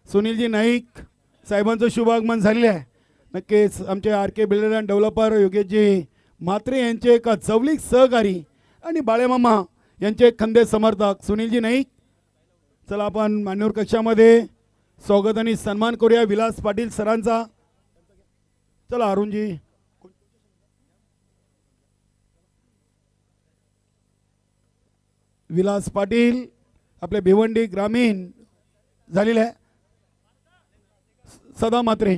सुनीलजी नाईक साहेबांचं शुभ आगमन झालेलं आहे. नक्कीच आमचे R K builder and developer Yogeshji Mhatre यांचे एक जवळीक सहकारी आणि बाळेमामा यांचे एक खंदे समर्थक सुनीलजी नाईक. चला आपण मान्यवर कक्षामध्ये स्वागत आणि सन्मान करूया विलास पाटील सरांचा. चला अरुणजी. विलास पाटील आपले भिवंडी ग्रामीण झालेले आहे. सदा मात्रे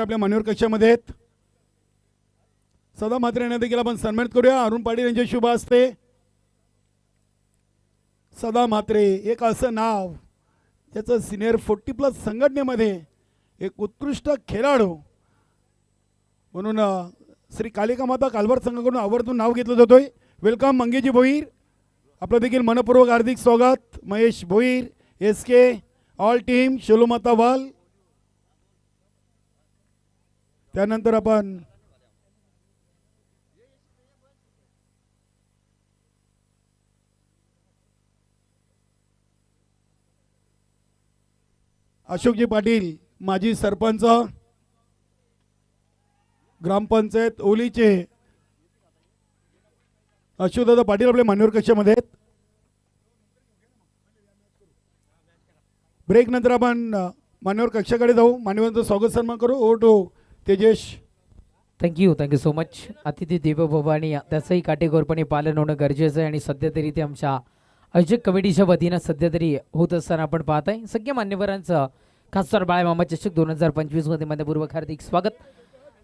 आपल्या मान्यवर कक्षामध्ये आहेत. सदा मात्रे यांना देखील आपण सन्मानित करूया. अरुण पाटील यांचे शुभ हस्ते. सदा मात्रे एक असं नाव ज्याचं सिनियर 40+ संघटनेमध्ये एक उत्कृष्ट खेळाडू म्हणून श्री कालिका माता कालवार संघाकडून आवर्जून नाव घेतलं जातोय. वेलकम मंगेजी भोईर, आपलं देखील मनपूर्वक हार्दिक स्वागत. Mahesh Bhoir, SK all team, शोलुमाता वाल. त्यानंतर आपण अशोकजी पाटील माजी सरपंच ग्रामपंचायत ओलीचे अशोकदादा पाटील आपल्या मान्यवर कक्षामध्ये आहेत. ब्रेक नंतर आपण मान्यवर कक्षाकडे जाऊ. मान्यवरांचं स्वागत सन्मान करू. Over to Tejesh. Thank you so much. अतिथी देवो भव आणि त्याचंही काटेकोरपणे पालन होणं गरजेचं आहे आणि सध्या तरी ते आमच्या आयोजक कमिटीच्या वतीनं सध्या तरी होत असताना आपण पाहत आहे. सगळ्या मान्यवरांचं खासदार बाळेमामा चषक 2025 मध्ये मनपूर्वक हार्दिक स्वागत.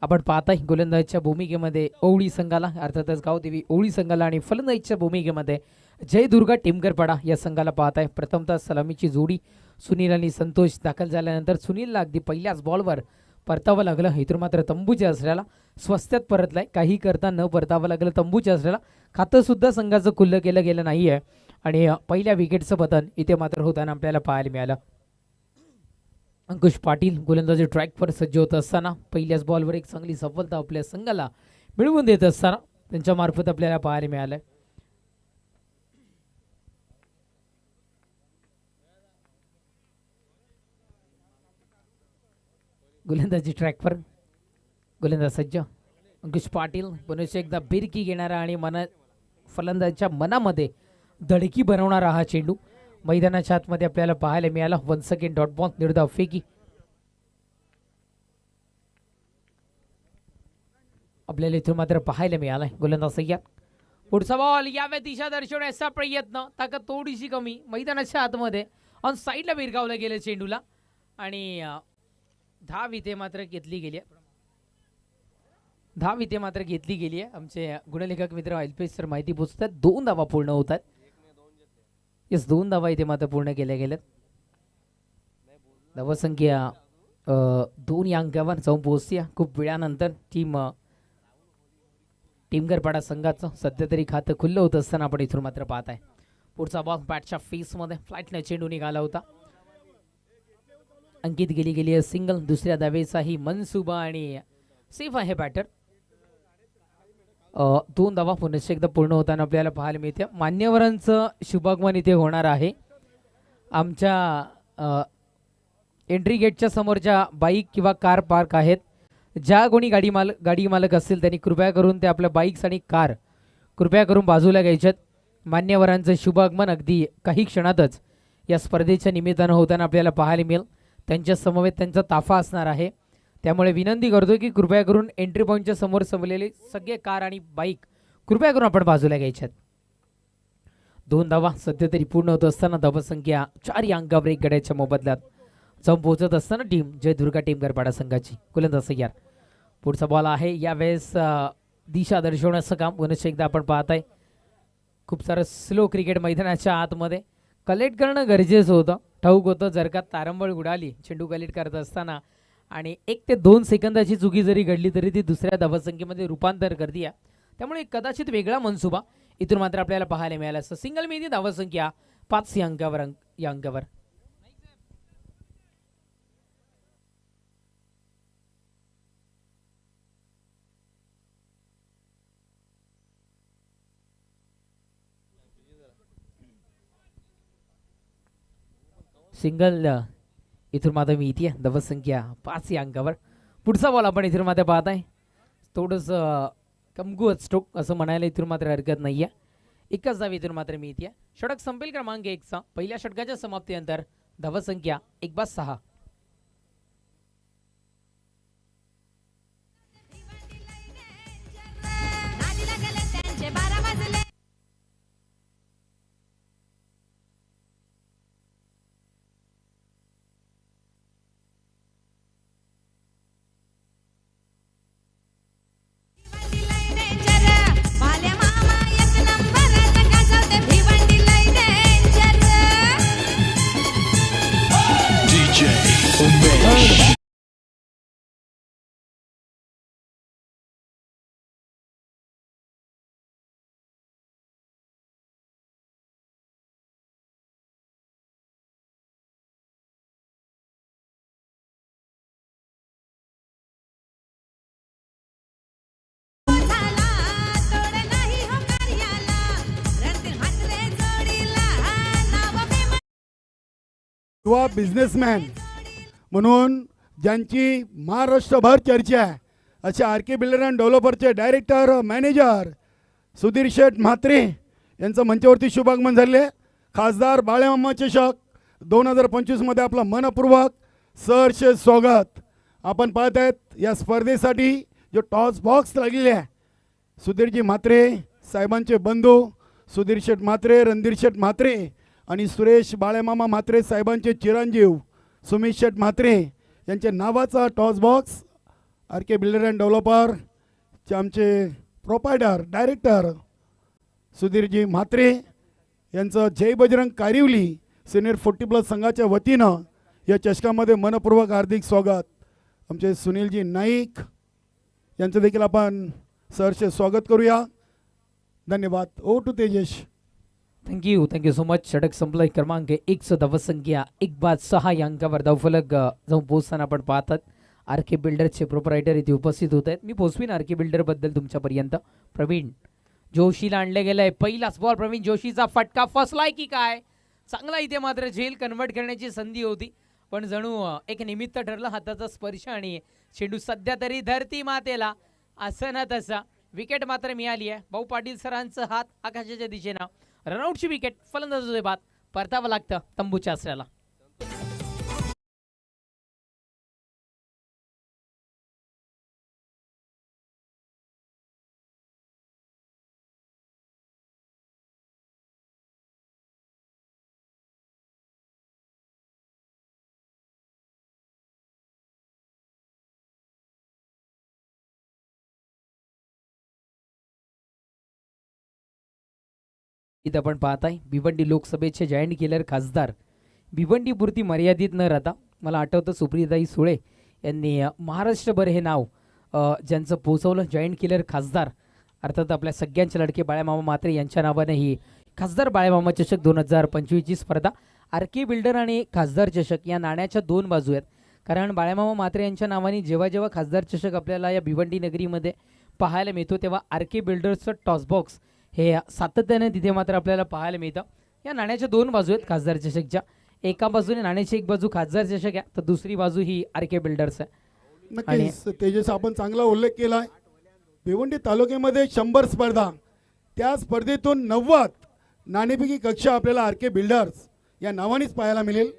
आपण पाहताय गोलंदाजीच्या भूमिकेमध्ये ओवळी संघाला अर्थातच गावदेवी ओवळी संघाला आणि फलंदाजीच्या भूमिकेमध्ये जय दुर्गा टिमकरपाडा या संघाला पाहताय. प्रथमतः सलामीची जोडी सुनील आणि संतोष दाखल झाल्यानंतर सुनीलला अगदी पहिल्याच बॉलवर परतावं लागलं. इथून मात्र तंबूच्या असल्याला स्वस्त्यात परतलाय. काही करता न परतावं लागलं. तंबूच्या असल्याला खातं सुद्धा संघाचं खुल्लं केलं गेलं नाही आहे आणि पहिल्या विकेटचं पतन इथे मात्र होताना आपल्याला पाहायला मिळालं. अंकुश पाटील गोलंदाजी ट्रॅकवर सज्ज होत असताना पहिल्याच बॉलवर एक चांगली सफलता आपल्या संघाला मिळवून देत असताना त्यांच्या मार्फत आपल्याला पाहायला मिळालं. गोलंदाजी ट्रॅकवर गोलंदाज सज्ज अंकुश पाटील पुन्हा एकदा बिरकी घेणारा आणि फलंदाजाच्या मनामध्ये धडकी बनवणारा हा चेंडू मैदानाच्या आतमध्ये आपल्याला पाहायला मिळाला. 1 सेकंड डॉट बॉल निर्धाव फेकी आपल्याला इथून मात्र पाहायला मिळालाय. गोलंदाज सय्यद पुढचा बॉल यावे दिशा दर्शवण्याचा प्रयत्न ताकद थोडीशी कमी मैदानाच्या आतमध्ये ऑन साईडला विरगावलं गेलं चेंडूला आणि धाव इथे मात्र घेतली गेली आहे. आमचे गुणलेखक मित्र अल्पेश सर माहिती पोचतात. 2 धावा पूर्ण होतात. येस 2 धावा इथे मात्र पूर्ण केल्या गेल्यात. धावसंख्या 2 या अंकावर जाऊन पोहोचते. खूप वेळानंतर टीमगरपाडा संघाचं सध्या तरी खातं खुल्लं होत असताना आपण इथून मात्र पाहत आहे. पुढचा बॉल बॅटच्या फेसमध्ये फ्लाईटने चेंडू निघाला होता. अंकित गेली आहे सिंगल. दुसऱ्या धावेचाही मनसुबा आणि सेफ आहे बॅटर. 2 धावा पुन्हा एकदा पूर्ण होताना आपल्याला पाहायला मिळते. मान्यवरांचं शुभागमन इथे होणार आहे. आमच्या एंट्री गेटच्या समोरच्या बाईक किंवा कार पार्क आहेत. ज्या कोणी गाडी मालक असतील त्यांनी कृपया करून ते आपल्या बाईक्स आणि कार कृपया करून बाजूला घ्यायच्यात. मान्यवरांचं शुभागमन अगदी काही क्षणातच या स्पर्धेच्या निमित्तानं होताना आपल्याला पाहायला मिळेल. त्यांच्या समवेत त्यांचा ताफा असणार आहे. त्यामुळे विनंती करतो की कृपया करून एंट्री पॉईंटच्या समोर समलेले सगळे कार आणि बाईक कृपया करून आपण बाजूला घ्यायच्यात. 2 धावा सध्या तरी पूर्ण होत असताना धावसंख्या 4 या अंकावर 1 गड्याच्या मोबदल्यात जाऊन पोहोचत असताना टीम जय दुर्गा टिमकरपाडा संघाची गोलंदाज तयार. पुढचा बॉल आहे. यावेळेस दिशा दर्शवण्याचं काम पुन्हा एकदा आपण पाहताय. खूप सारं स्लो क्रिकेट मैदानाच्या आतमध्ये कलेक्ट करणं गरजेचं होतं. ठाऊक होतं जर का तारंबळ उडाली चेंडू कलेक्ट करत असताना आणि 1 ते 2 सेकंदाची चुकी जरी घडली तरी ती दुसऱ्या धावसंख्येमध्ये रूपांतर करते. त्यामुळे कदाचित वेगळा मनसुबा इथून मात्र आपल्याला पाहायला मिळाला असं. सिंगल मेदी धावसंख्या 5 या अंकावर. सिंगल इथून मात्र मी इथे धावसंख्या 5 या अंकावर. पुढचा बॉल आपण इथून मात्र पाहत आहे. थोडंसं कमकुवत स्ट्रोक असं म्हणायला इथून मात्र हरकत नाहीये. एकच धाव इथून मात्र मी इथे. षटक संपेल क्रमांक 1चा. पहिल्या षटकाच्या समाप्तीनंतर धावसंख्या 1/6. DJ Umesh. युवा बिझनेसमॅन म्हणून ज्यांची महाराष्ट्रभर चर्चा आहे असे आर के बिल्डर अँड डेव्हलपरचे डायरेक्टर मॅनेजर सुधीर शेठ म्हात्रे यांचं मंचावरती शुभागमन झाले. खासदार बाळेमामा चषक 2025मध्ये आपलं मनपूर्वक सहर्ष स्वागत. आपण पाहत आहेत या स्पर्धेसाठी जो टॉस बॉक्स लागलेले आहे सुधीरजी म्हात्रे साहेबांचे बंधू सुधीर शेठ म्हात्रे, रणधीर शेठ म्हात्रे आणि सुरेश बाळेमामा म्हात्रे साहेबांचे चिरंजीव सुमित शेठ म्हात्रे यांच्या नावाचा toss box R K builder and डेव्हलपरचे आमचे प्रोपायटर डायरेक्टर सुधीरजी म्हात्रे यांचं जय बजरंग कारिवली सिनियर 40+ संघाच्या वतीनं या चषकामध्ये मनपूर्वक हार्दिक स्वागत. आमचे सुनीलजी नाईक यांचं देखील आपण सहर्ष स्वागत करूया. धन्यवाद. Over to Tejesh. Thank you so much. षटक संपलं. क्रमांक 1 धावसंख्या 1/6 या अंकावर धावफलक जाऊन पोहोचताना आपण पाहतात आर के बिल्डरचे प्रोपरायटर इथे उपस्थित होत आहेत. मी पोहोचवीन आर के बिल्डरबद्दल तुमच्यापर्यंत. प्रवीण जोशीला आणले गेलंय. पहिलाच बॉल प्रवीण जोशीचा फटका फसलाय की काय. चांगला इथे मात्र झेल कन्वर्ट करण्याची संधी होती पण जणू एक निमित्त ठरलं. हाताचा स्पर्श आणि चेंडू सध्या तरी धरती मातेला असं ना तसा. विकेट मात्र मिळाली आहे. भाऊ पाटील सरांचं हात आकाशाच्या दिशेनं. रनआउटची विकेट. फलंदाज बाद परतावं लागतं तंबूच्या आसऱ्याला. इथं आपण पाहताय भिवंडी लोकसभेचे जॉईंट किलर खासदार भिवंडीपुरती मर्यादित न राहता मला आठवतं सुप्रियाताई सुळे यांनी महाराष्ट्रभर हे नाव ज्यांचं पोचवलं जॉईंट किलर खासदार अर्थात आपल्या सगळ्यांचे लडके बाळेमामा म्हात्रे यांच्या नावाने ही खासदार बाळेमामा चषक 2025ची स्पर्धा. आर के बिल्डर आणि खासदार चषक या नाण्याच्या दोन बाजू आहेत. कारण बाळेमामा म्हात्रे यांच्या नावाने जेव्हा जेव्हा खासदार चषक आपल्याला या भिवंडी नगरीमध्ये पाहायला मिळतो तेव्हा आर के बिल्डर्सचं टॉस बॉक्स हे सातत्याने तिथे मात्र आपल्याला पाहायला मिळतं. या नाण्याच्या दोन बाजू आहेत खासदार चषकच्या. एका बाजूने नाण्याची एक बाजू खासदार चषक आहे तर दुसरी बाजू ही आर के बिल्डर्स आहे. नक्कीच तेजस आपण चांगला उल्लेख केलाय. भिवंडी तालुक्यामध्ये 100 स्पर्धा त्या स्पर्धेतून 90 नाणेफेकी कक्षा आपल्याला आर के बिल्डर्स या नावानेच पाहायला मिळेल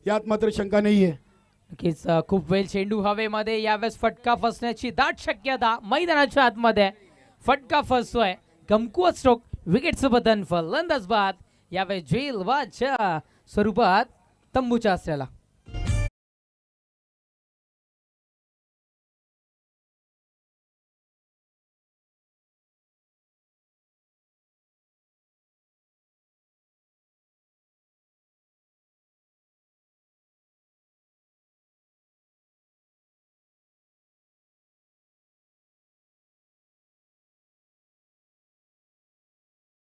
यात मात्र शंका नाहीये. नक्कीच खूप वेळ चेंडू हवेमध्ये यावेळेस फटका फसण्याची दाट शक्यता मैदानाच्या आतमध्ये. फटका फसतोय. कमकुवत स्ट्रोक. विकेटचं पतन. फलंदाज बाद. यावेळेस जेल वाच्या स्वरूपात तंबूच्या आसऱ्याला.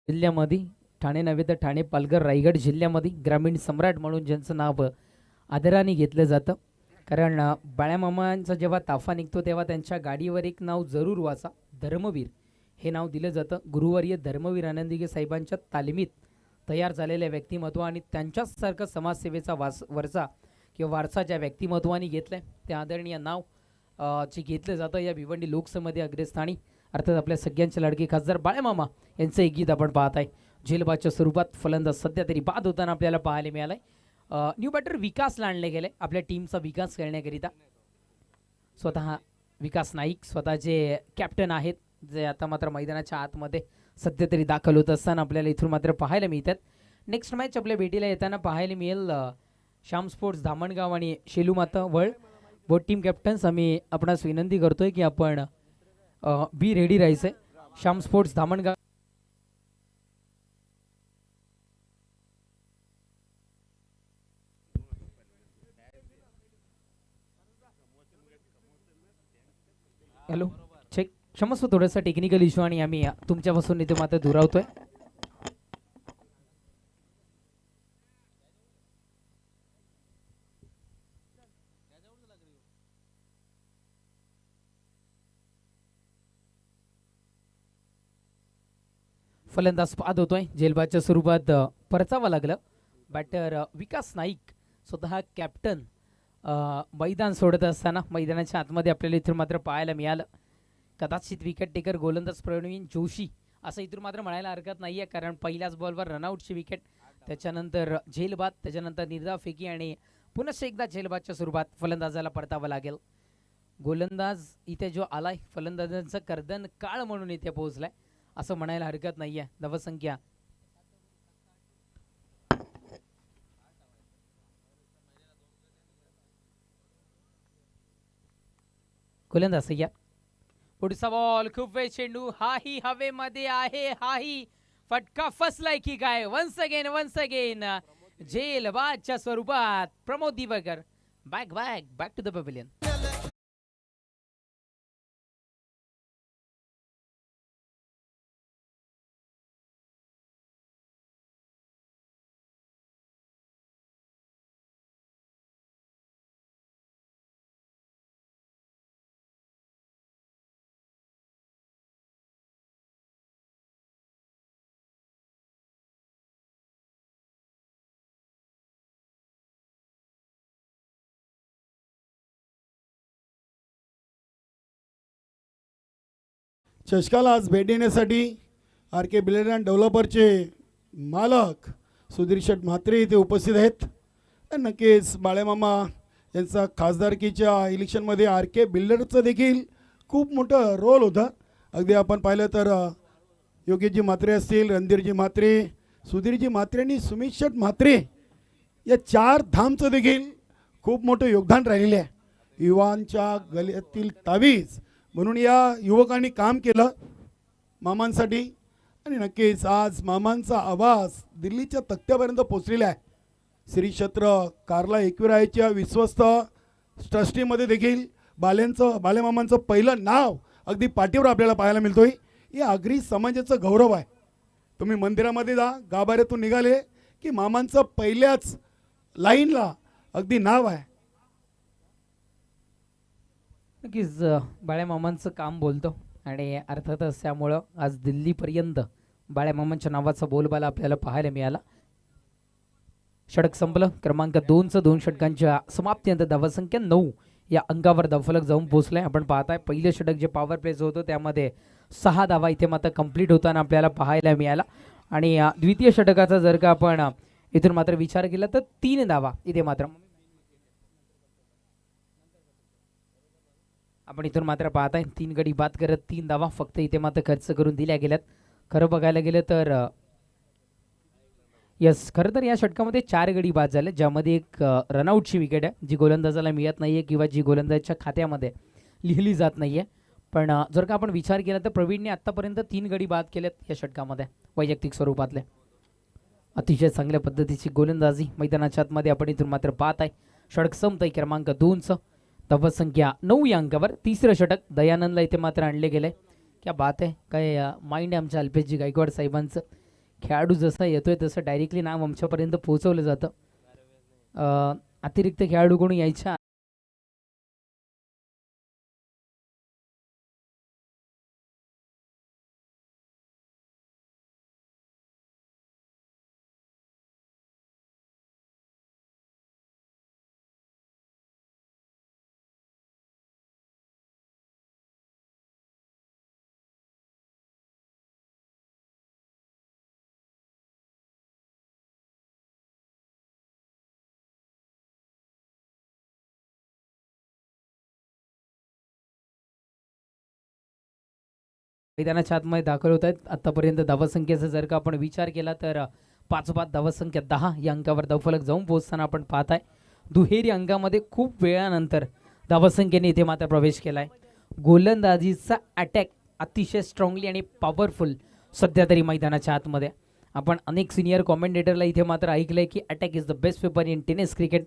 जिल्ह्यामध्ये ठाणे नव्हे तर ठाणे पालघर रायगड जिल्ह्यामध्ये ग्रामीण सम्राट म्हणून ज्यांचं नाव आदराने घेतलं जातं. कारण बाळ्यामामांचा जेव्हा ताफा निघतो तेव्हा त्यांच्या गाडीवर एक नाव जरूर वाचा. धर्मवीर हे नाव दिलं जातं. गुरुवर्य धर्मवीर आनंदिगे साहेबांच्या तालमीत तयार झालेल्या व्यक्तिमत्व आणि त्यांच्यासारखं समाजसेवेचा वरचा किंवा वारसा ज्या व्यक्तिमत्वाने घेतलाय ते आदरणीय नाव जे घेतलं जातं या भिवंडी लोकसभेमध्ये अग्रस्थानी अर्थात आपल्या सगळ्यांचे लाडके खासदार बाळेमामा यांचं एक गीत आपण पाहत आहे. झेलबादच्या स्वरूपात फलंदाज सध्या तरी बाद होताना आपल्याला पाहायला मिळालंय. न्यू बॅटर विकासला आणले गेले आपल्या टीमचा विकास करण्याकरिता. स्वतः विकास नाईक स्वतः जे कॅप्टन आहेत जे आता मात्र मैदानाच्या आतमध्ये सध्या तरी दाखल होत असताना आपल्याला इथून मात्र पाहायला मिळतात. नेक्स्ट मॅच आपल्या भेटीला येताना पाहायला मिळेल श्याम स्पोर्ट्स धामणगाव आणि शेलू माता वळ बोट टीम कॅप्टन्स. आम्ही आपणास विनंती करतोय की आपण बी रेडी राहायचंय. Shyam sports Dhamangaon hello check क्षमस्व थोडंसं टेक्निकल इश्यू आणि आम्ही तुमच्यापासून इथे मात्र दुरावतोय. फलंदाज बाद होतोय. झेलबादच्या स्वरूपात परचावं लागलं. बॅटर विकास नाईक स्वतः कॅप्टन मैदान सोडत असताना मैदानाच्या आतमध्ये आपल्याला इथून मात्र पाहायला मिळालं. कदाचित विकेट टेकर गोलंदाज प्रवीण जोशी असं इथून मात्र म्हणायला हरकत नाही आहे, कारण पहिल्याच बॉलवर रनआउटची विकेट, त्याच्यानंतर झेलबाद, त्याच्यानंतर निर्धावफेकी आणि पुन्हा एकदा झेलबादच्या स्वरूपात फलंदाजाला परतावं लागेल. गोलंदाज इथे जो आलाय फलंदाजांचं कर्दन काळ म्हणून इथे पोहोचलाय असं म्हणायला हरकत नाही आहे. धावसंख्या गोलंदाज या पुढचा बॉल खूप वेळ चेंडू हाही हवेमध्ये आहे. हाही फटका फसलाय की काय. वन्स अगेन झेलबादच्या स्वरूपात Pramod Diwakar back to the pavilion. चषकाला आज भेट देण्यासाठी आर के बिल्डर अँड डेव्हलपरचे मालक सुधीर शेठ म्हात्रे इथे उपस्थित आहेत. नक्कीच बाळेमामा यांचा खासदारकीच्या इलेक्शनमध्ये आर के बिल्डरचं देखील खूप मोठं रोल होता. अगदी आपण पाहिलं तर योगेशजी म्हात्रे असतील, रणधीरजी म्हात्रे, सुधीरजी म्हात्रे आणि सुमित शेठ म्हात्रे या चार धामचं देखील खूप मोठं योगदान राहिलेलं आहे. युवांच्या गळ्यातील तावीज म्हणून या युवकांनी काम केलं मामांसाठी आणि नक्कीच आज मामांचा आवाज दिल्लीच्या तख्त्यापर्यंत पोचलेला आहे. श्री क्षेत्र कार्ला एकविरायच्या विश्वस्त ट्रस्टीमध्ये देखील बालेमामांचं पहिलं नाव अगदी पाठीवर आपल्याला पाहायला मिळतोय. हे आगरी समाजाचं गौरव आहे. तुम्ही मंदिरामध्ये जा, गाभाऱ्यातून निघाले की मामांचं पहिल्याच लाईनला अगदी नाव आहे. नक्कीच बाळ्यामामांचं काम बोलतो आणि अर्थातच त्यामुळं आज दिल्लीपर्यंत बाळ्यामामांच्या नावाचा बोलबाला आपल्याला पाहायला मिळाला. षटक संपलं. क्रमांक 2चं 2 षटकांच्या समाप्तीनंतर धावसंख्या 9 या अंकावर धावफलक जाऊन पोहोचलाय. आपण पाहताय पहिलं षटक जे पॉवर प्लेचं होतं त्यामध्ये 6 धावा इथे मात्र कंप्लीट होताना आपल्याला पाहायला मिळाला आणि द्वितीय षटकाचा जर का आपण इथून मात्र विचार केला तर 3 धावा इथे मात्र आपण इथून मात्र पाहताय. 3 गडी बाद करत 3 धावा फक्त इथे मात्र खर्च करून दिल्या गेल्यात. खरं बघायला गेलं तर यस खरं तर या षटकामध्ये 4 गडी बाद झाले, ज्यामध्ये एक रनआउटची विकेट आहे जी गोलंदाजाला मिळत नाहीये किंवा जी गोलंदाजाच्या खात्यामध्ये लिहिली जात नाहीये. पण जर का आपण विचार केला तर प्रवीणने आतापर्यंत 3 गडी बाद केलेत या षटकामध्ये वैयक्तिक स्वरूपातले. अतिशय चांगल्या पद्धतीची गोलंदाजी मैदानाच्या आतमध्ये आपण इथून मात्र पाहत आहे. षटक संपतंय क्रमांक 2चं धावसंख्या 9 या अंकावर. तिसरं षटक दयानंदला इथे मात्र आणले गेले. क्या बात आहे. काय माइंड आहे आमच्या अल्पेशजी गायकवाड साहेबांचं. खेळाडू जसा येतोय तसं डायरेक्टली नाव आमच्यापर्यंत पोहोचवलं जातं. अतिरिक्त खेळाडू कोणी यायच्या मैदानाच्या आतमध्ये दाखल होत आहेत. आतापर्यंत धावसंख्येचा जर का आपण विचार केला तर 5 धावसंख्या 10 या अंकावर धावफलक जाऊन पोहोचताना आपण पाहत आहे. दुहेरी अंकामध्ये खूप वेळानंतर धावसंख्येने इथे मात्र प्रवेश केला आहे. गोलंदाजीचा अटॅक अतिशय स्ट्रॉंगली आणि पॉवरफुल सध्या तरी मैदानाच्या आतमध्ये. आपण अनेक सिनियर कॉमेंटेटरला इथे मात्र ऐकलंय की attack is the best weapon in tennis cricket,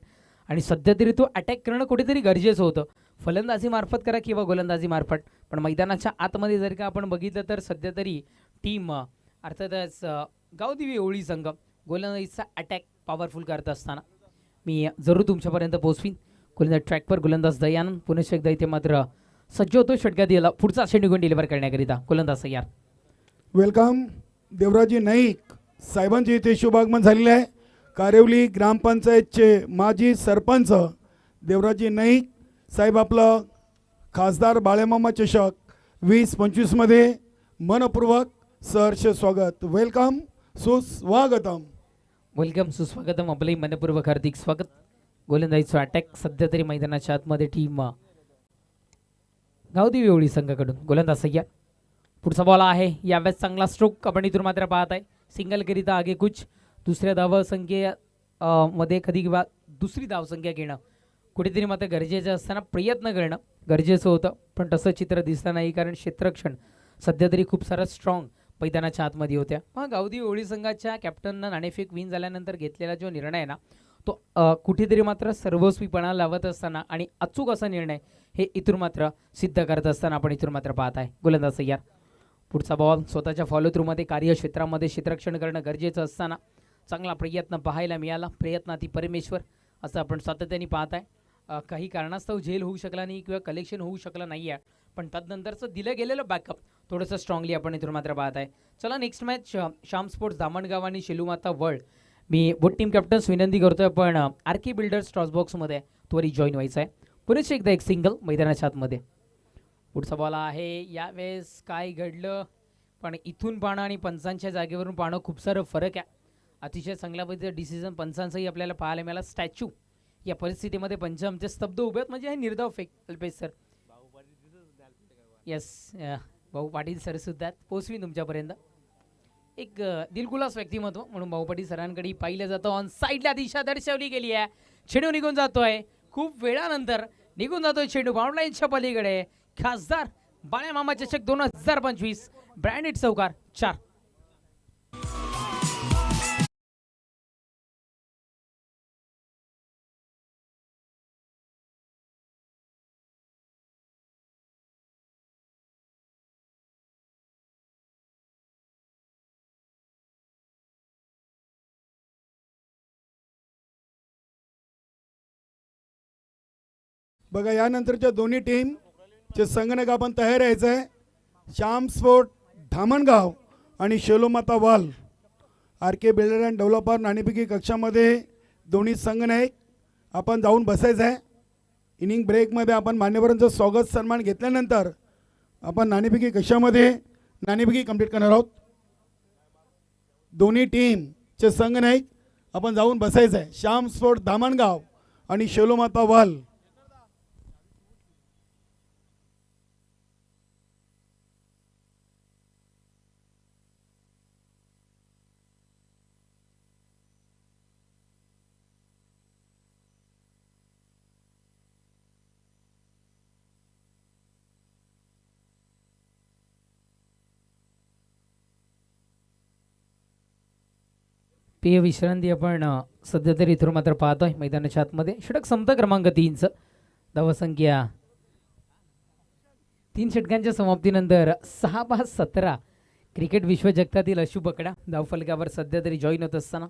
आणि सध्या तरी तो अटॅक करणं कुठेतरी गरजेचं होतं, फलंदाजी मार्फत करा किंवा गोलंदाजी मार्फत. पण मैदानाच्या आतमध्ये जर का आपण बघितलं तर सध्या तरी टीम अर्थातच गावदेवी ओळी संघ गोलंदाजीचा अटॅक पॉवरफुल करत असताना मी जरूर तुमच्यापर्यंत पोहोचवीन. गोलंदाज ट्रॅकवर गोलंदाज दयानंद पुनश्च एकदा इथे मात्र सज्ज होतो षटका दिला पुढचा चेंडू घेऊन डिलिव्हर करण्याकरिता. गोलंदाज तयार. वेलकम. देवराजी नाईक साहेबांचे इथे शुभागमन झालेले आहे. कारेवली ग्रामपंचायतचे माजी सरपंच देवराजी नाईक साहेब आपलं खासदार बाळेमामा चषक 2025 मध्ये मनपूर्वक सहर्ष स्वागत. वेलकम, सुस्वागतम. वेलकम, सुस्वागतम. आपलंही मनपूर्वक हार्दिक स्वागत. गोलंदाजीचा अटॅक सध्या तरी मैदानाच्या आतमध्ये टीम गावदेवी ओळी संघाकडून. गोलंदाज सय्या. पुढचा बॉल आहे यावेळेस चांगला स्ट्रोक आपण इथून मात्र पाहत आहे. सिंगल करिता आगे कुछ. दुसऱ्या धावसंख्ये कधी किंवा दुसरी धावसंख्या घेणं कुठेतरी मात्र गरजेचं असताना प्रयत्न करणं गरजेचं होतं, पण तसं चित्र दिसलं नाही, कारण क्षेत्ररक्षण सध्या तरी खूप सारं स्ट्रॉंग मैदानाच्या आतमध्ये होत्या. मग गावदेवी ओळी संघाच्या कॅप्टननं नाणेफेक विन झाल्यानंतर घेतलेला जो निर्णय आहे ना तो कुठेतरी मात्र सर्वस्वीपणा लावत असताना आणि अचूक असा निर्णय हे इथून मात्र सिद्ध करत असताना आपण इथून मात्र पाहत आहे. गोलंदाज तयार. पुढचा बॉल स्वतःच्या फॉलो थ्रूमध्ये कार्यक्षेत्रामध्ये क्षेत्ररक्षण करणं गरजेचं असताना चांगला प्रयत्न पाहायला मिळाला. प्रयत्नाती परमेश्वर असं आपण सातत्याने पाहत आहे. काही कारणास्तव झेल होऊ शकला नाही किंवा कलेक्शन होऊ शकलं नाही आहे, पण तदनंतरचं दिलं गेलेलं बॅकअप थोडंसं स्ट्रॉंगली आपण इथून मात्र पाहत आहे. चला next match Shyam sports Dhamangaon आणि शेलूमाता वर्ल्ड. मी बोट टीम कॅप्टन्स विनंती करतोय पण आरके बिल्डर्स टॉस बॉक्समध्ये त्वरित जॉईन व्हायचं आहे. पुरेच एकदा एक सिंगल मैदानाच्या आतमध्ये. पुढचा बॉल आहे. यावेळेस काय घडलं पण इथून पाहणं आणि पंचांच्या जागेवरून पाहणं खूप सारं फरक आहे. अतिशय चांगल्या पद्धतीचं डिसिजन पंचांचंही आपल्याला पाहायला मिळाला. स्टॅच्यू या परिस्थितीमध्ये पंच आमचे स्तब्ध उभे आहेत, म्हणजे हे निर्धाव फेक. अल्पेश सर, येस, भाऊ पाटील सर सुद्धा पोचवी तुमच्यापर्यंत. एक दिलखुलास व्यक्तिमत्व म्हणून भाऊ पाटील सरांकडे पाहिलं जातं. ऑन साईडला दिशा दर्शवली गेली आहे. चेंडू निघून जातोय, खूप वेळानंतर निघून जातोय चेंडू बाउंड्रीच्या पलीकडे. खासदार बाळेमामा चषक 2025 ब्रँडेड चौकार 4. बघा यानंतरच्या दोन्ही टीमचे संगणक आपण तयार यायचं आहे. श्याम स्पोर्ट धामणगाव आणि शेलोमाता वाल. R K builder and developer नाणेफेकी कक्षामध्ये दोन्ही संगणक आपण जाऊन बसायचं आहे. इनिंग ब्रेकमध्ये आपण मान्यवरांचं स्वागत सन्मान घेतल्यानंतर आपण नाणेफेकी कक्षामध्ये नाणेफेकी कंप्लीट करणार आहोत. दोन्ही टीमचे संगणक आपण जाऊन बसायचं आहे. श्याम स्पोर्ट धामणगाव आणि शेलोमाता वाल. पेय विश्रांती आपण सध्या तरी इथून मात्र पाहतोय मैदानाच्या आतमध्ये. षटक संपत क्रमांक 3चं. धावसंख्या 3 षटकांच्या समाप्तीनंतर 6/17. क्रिकेट विश्वजगतातील अशू बकडा धावफलकावर सध्या तरी जॉईन होत असताना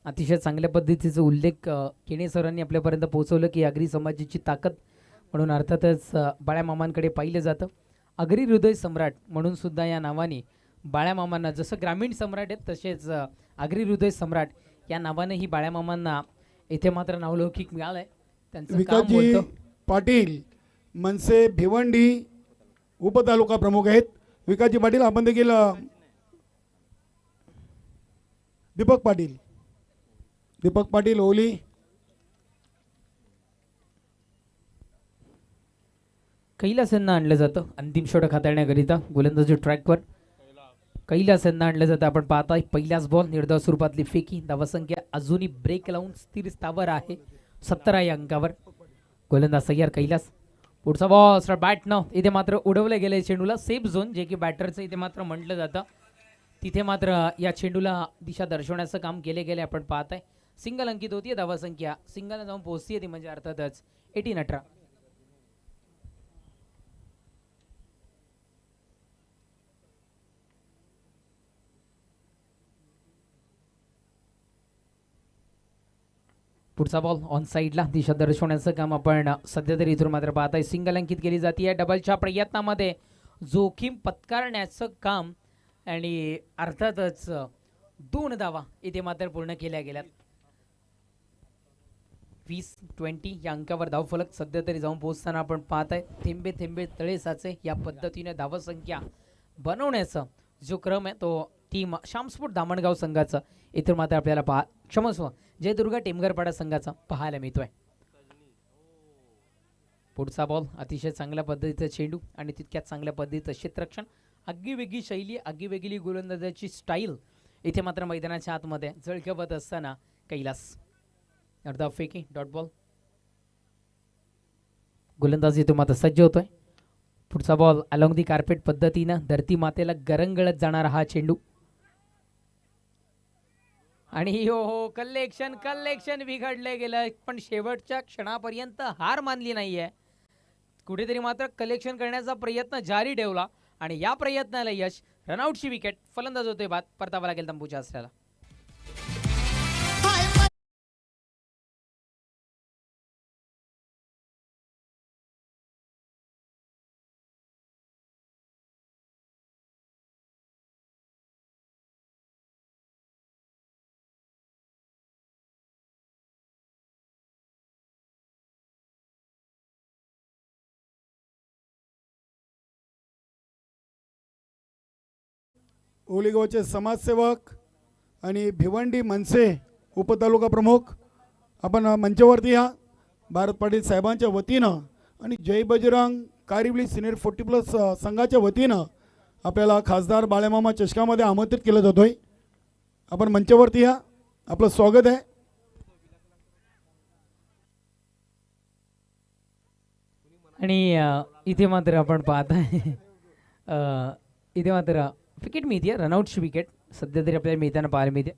अतिशय चांगल्या पद्धतीचा उल्लेख केणे सरांनी आपल्यापर्यंत पोहोचवलं की आगरी समाजाची ताकद म्हणून अर्थातच बाळ्यामामांकडे पाहिलं जातं. आगरी हृदय सम्राट म्हणून सुद्धा या नावाने बाळ्यामामांना, जसं ग्रामीण सम्राट आहेत तसेच आगरी हृदय सम्राट या नावाने ही बाळ्यामामांना इथे मात्र नावलौकिक मिळालंय. त्यांचं काम विकासजी होतं. पाटील मनसे भिवंडी उपतालुका प्रमुख आहेत. विकासजी पाटील आपण देखील दीपक पाटील ओली. कैलास यांना आणलं जातं अंतिम षटक हाताळण्याकरिता गोलंदाजी ट्रॅकवर. कैलास यांना आणलं जातं. आपण पाहताय पहिल्याच बॉल निर्धाव स्वरूपातली फेकी. धावसंख्या अजूनही ब्रेक लावून स्थिर स्थावर आहे 17 या अंकावर. गोलंदाज तयार कैलास. पुढचा बॉल बॅट न इथे मात्र उडवलं गेलंय चेंडूला. सेफ झोन जे की बॅटरचं इथे मात्र म्हटलं जातं तिथे मात्र या चेंडूला दिशा दर्शवण्याचं काम केले गेले. आपण पाहताय सिंगल अंकित होतीये धावसंख्या. सिंगल जाऊन पोहोचतीये ती म्हणजे अर्थातच 18-18. पुढचा बॉल ऑन साईडला दिशा दर्शवण्याचं काम आपण सध्या तरी इथून मात्र पाहताय. सिंगल अंकित केली जाते डबलच्या प्रयत्नामध्ये जोखीम पत्करण्याचं काम आणि अर्थातच 2 धावा इथे मात्र पूर्ण केल्या गेल्यात. 20-20 या अंकावर धावफलक सध्या तरी जाऊन पोहोचताना आपण पाहताय. थेंबे थेंबे तळे साचे या पद्धतीने धावसंख्या बनवण्याचा जो क्रम आहे तो टीम शामस्फोट धामणगाव संघाचा इथून मात्र आपल्याला क्षमस्व जयदुर्गा टेमगरपाडा संघाचा पाहायला मिळतोय. पुढचा बॉल अतिशय चांगल्या पद्धतीचं चेंडू आणि तितक्याच चांगल्या पद्धतीचं क्षेत्ररक्षण. आगीवेगळी शैली आगीवेगळी गोलंदाजाची स्टाईल इथे मात्र मैदानाच्या आतमध्ये झळकवत असताना कैलास. अर्धा फेकी डॉट बॉल. गोलंदाज इथून मात्र सज्ज होतोय. पुढचा बॉल अलॉंग दी कार्पेट पद्धतीनं धरती मातेला गरंगळत जाणारा हा चेंडू आणि हो कलेक्शन बिघडले गेलं पण शेवटच्या क्षणापर्यंत हार मानली नाहीये. कुठेतरी मात्र कलेक्शन करण्याचा प्रयत्न जारी ठेवला आणि या प्रयत्नाला यश. रनआउटची विकेट. फलंदाज होते बाद. परतावा लागेल तंबूच्या असल्याला. ओलिगावचे समाजसेवक आणि भिवंडी मनसे उपतालुका प्रमुख आपण मंचावरती या. भारत पाटील साहेबांच्या वतीनं आणि जय बजरंग कारिवली सिनियर 40+ संघाच्या वतीनं आपल्याला खासदार बाळेमामा चषकामध्ये आमंत्रित केलं जातोय. आपण मंचावरती या. आपलं स्वागत आहे. आणि इथे मात्र आपण पाहताय इथे मात्र विकेट मिळते. रनआउटची विकेट सध्या तरी आपल्याला मिळताना पाहायला मिळते.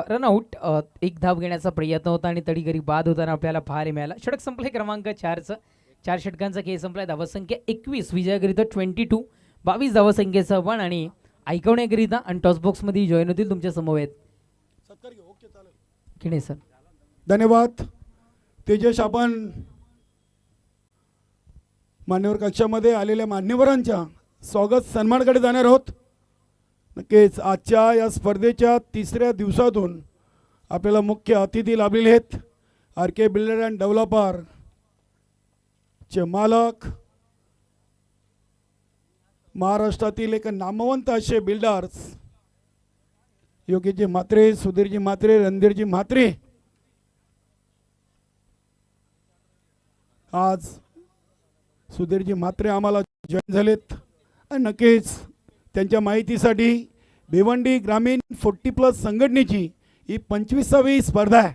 रनआउट. एक धाव घेण्याचा प्रयत्न होता आणि तडीगरी बाद होताना आपल्याला पाहायला मिळाला. षटक संपले क्रमांक 4चं. 4 षटकांचा खेळ संपलाय. धावसंख्या 21. विजयाकरिता 22. 22 धावसंख्येचा 1 आणि ऐकवण्याकरिता आणि टॉसबॉक्स मध्ये जॉईन होतील तुमच्या समवेत की नाही सर. धन्यवाद तेजस. आपण मान्यवर कक्षामध्ये आलेल्या मान्यवरांच्या स्वागत सन्मानकडे जाणार आहोत. नक्कीच आजच्या या स्पर्धेच्या 3ऱ्या दिवसातून आपल्याला मुख्य अतिथी लाभलेले आहेत. RK बिल्डर अँड डेव्हलपर चे मालक, महाराष्ट्रातील एक नामवंत असे बिल्डर्स योगीजी म्हात्रे, सुधीरजी म्हात्रे, रणधीरजी म्हात्रे आज सुधीरजी म्हात्रे आम्हाला जॉईन झालेत. आणि नक्कीच त्यांच्या माहितीसाठी भिवंडी ग्रामीण 40+ संघटनेची ही 25वी स्पर्धा आहे.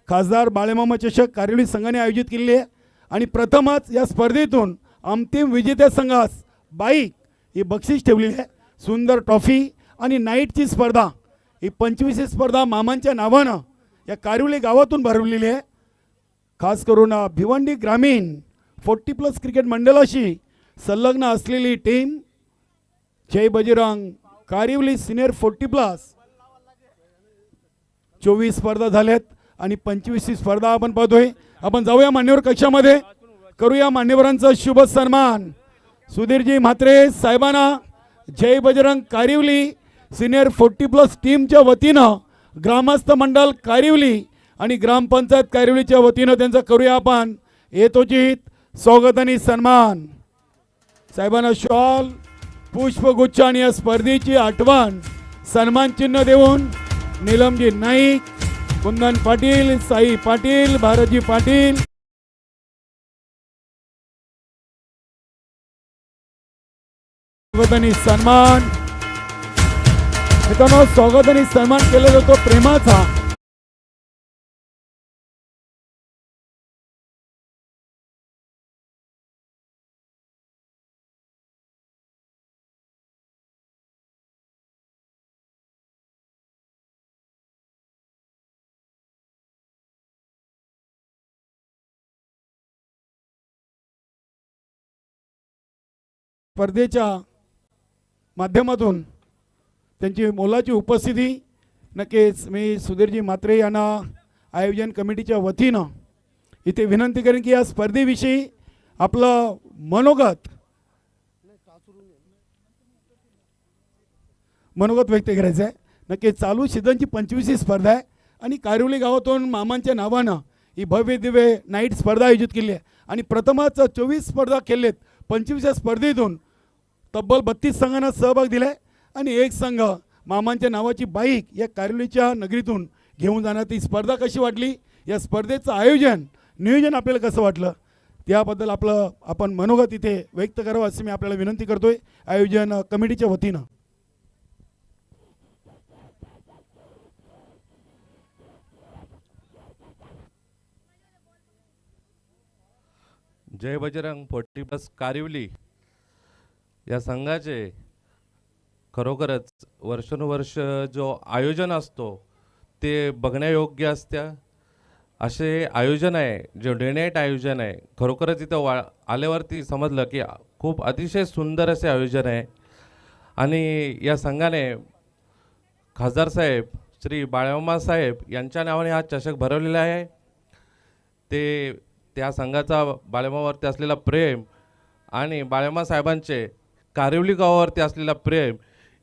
खासदार बाळेमामा चषक कारिवली संघाने आयोजित केलेली आहे आणि प्रथमच या स्पर्धेतून अंतिम विजेत्या संघास बाईक ही बक्षीस ठेवलेली आहे. सुंदर ट्रॉफी आणि नाईटची स्पर्धा ही 25वी स्पर्धा मामांच्या नावानं या कारिवली गावातून भरवलेली आहे. खास करून भिवंडी ग्रामीण 40+ क्रिकेट मंडळाशी संलग्न असलेली टीम जय बजरंग कारिवली सिनियर 40+ 24 स्पर्धा झाल्यात आणि 25वी स्पर्धा आपण पाहतोय. आपण जाऊया मान्यवर कक्षामध्ये, करूया मान्यवरांचा शुभ सन्मान. सुधीरजी म्हात्रे साहेबांना जय बजरंग कारिवली सिनियर 40+ टीमच्या वतीनं ग्रामस्थ मंडळ कारिवली आणि ग्रामपंचायत कारिवलीच्या वतीनं त्यांचा करूया आपण यथोचित स्वागत आणि सन्मान. साहेबांना शॉल, पुष्पगुच्छ आणि या स्पर्धेची आठवण सन्मान चिन्ह देऊन नीलमजी नाईक, कुंदन पाटील, साई पाटील, भारतजी पाटील स्वागत आणि सन्मान. मित्रांनो, स्वागत आणि सन्मान केला जातो प्रेमाचा. स्पर्धेच्या माध्यमातून त्यांची मोलाची उपस्थिती. नक्कीच मी सुधीरजी म्हात्रे यांना आयोजन कमिटीच्या वतीनं इथे विनंती करेन की या स्पर्धेविषयी आपलं मनोगत व्यक्त करायचं आहे. नक्कीच चालू सीझनची 25वी स्पर्धा आहे आणि कारिवली गावातून मामांच्या नावानं ही भव्य दिव्य नाईट स्पर्धा आयोजित केली आहे आणि प्रथमच 24 स्पर्धा केलेत. 25व्या स्पर्धेतून तब्बल 32 संघांना सहभाग दिलाय आणि एक संघ मामांच्या नावाची बाईक या कारिवलीच्या नगरीतून घेऊन जाणार. ती स्पर्धा कशी वाटली, या स्पर्धेचं आयोजन नियोजन आपल्याला कसं वाटलं, त्याबद्दल आपण मनोगत इथे व्यक्त करावं अशी मी आपल्याला विनंती करतोय आयोजन कमिटीच्या वतीनं. जय बजरंग 40+ कारिवली या संघाचे खरोखरच वर्षानुवर्ष जो आयोजन असतो ते बघण्यायोग्य असतं. असे आयोजन आहे, जे डे नाईट आयोजन आहे, खरोखरच इथं आल्यावरती समजलं की खूप अतिशय सुंदर असे आयोजन आहे. आणि या संघाने खासदार साहेब श्री बाळमामा साहेब यांच्या नावाने हा चषक भरवलेला आहे. त्या संघाचा बाळमामावरती असलेला प्रेम आणि बाळमामा साहेबांचे कारिवली गावावरती असलेला प्रेम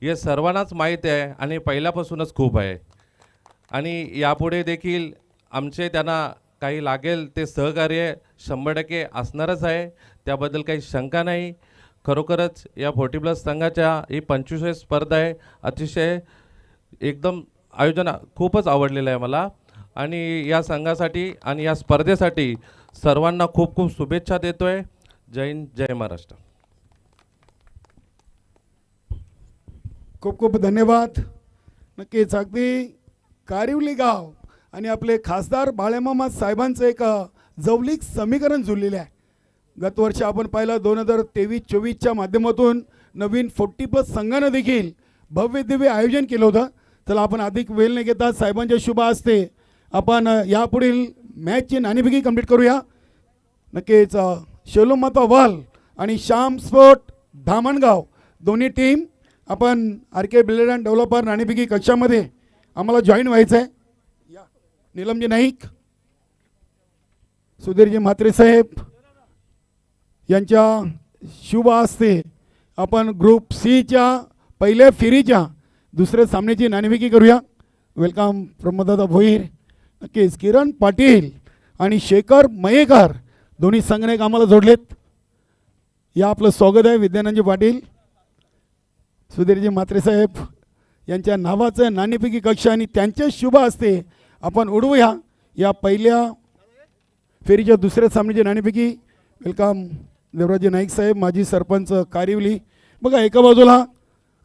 हे सर्वांनाच माहीत आहे आणि पहिल्यापासूनच खूप आहे. आणि यापुढे देखील आमचे त्यांना काही लागेल ते सहकार्य 100% असणारच आहे, त्याबद्दल काही शंका नाही. खरोखरच या 40+ संघाच्या ही 25वी स्पर्धा आहे. अतिशय एकदम आयोजन खूपच आवडलेलं आहे मला आणि या संघासाठी आणि या स्पर्धेसाठी सर्वांना खूप खूप शुभेच्छा देतोय. जय हिंद, जय महाराष्ट्र. खूप खूप धन्यवाद. नक्कीच अगदी कारिवली गाव आणि आपले खासदार बाळमामा साहेबांचं एक जवळीक समीकरण जुळलेलं आहे. गतवर्षी आपण पाहिलं 2023-24च्या माध्यमातून नवीन 40+ संघानं देखील भव्य दिव्य आयोजन केलं होतं. चला आपण अधिक वेळ न घेता साहेबांच्या शुभ हस्ते आपण यापुढील मॅचची नाणेफेकी कंप्लीट करूया. नक्कीच शेलोमाता वाल आणि श्याम स्पोर्ट धामणगाव दोन्ही टीम आपण RK बिल्डर अँड डेव्हलपर नाणेफेकी कक्षामध्ये आम्हाला जॉईन व्हायचं आहे. नीलमजी नाईक, सुधीरजी म्हात्रे साहेब यांच्या शुभ हस्ते आपण ग्रुप Cच्या पहिल्या फेरीच्या दुसऱ्या सामन्याची नाणेफेकी करूया. वेलकम प्रमोददादा भोईर. नक्कीच किरण पाटील आणि शेखर मयेकर दोन्ही संघनायक आम्हाला जोडलेत. या आपलं स्वागत आहे. विद्यानंदजी पाटील, सुधीरजी म्हात्रे साहेब यांच्या नावाचं नाणेफेकी कक्ष आणि त्यांच्या शुभ हस्ते आपण उडवूया या पहिल्या फेरीच्या दुसऱ्या सामन्याची नाणेफेकी. वेलकम देवराजी नाईक साहेब, माजी सरपंच कारिवली. बघा, एका बाजूला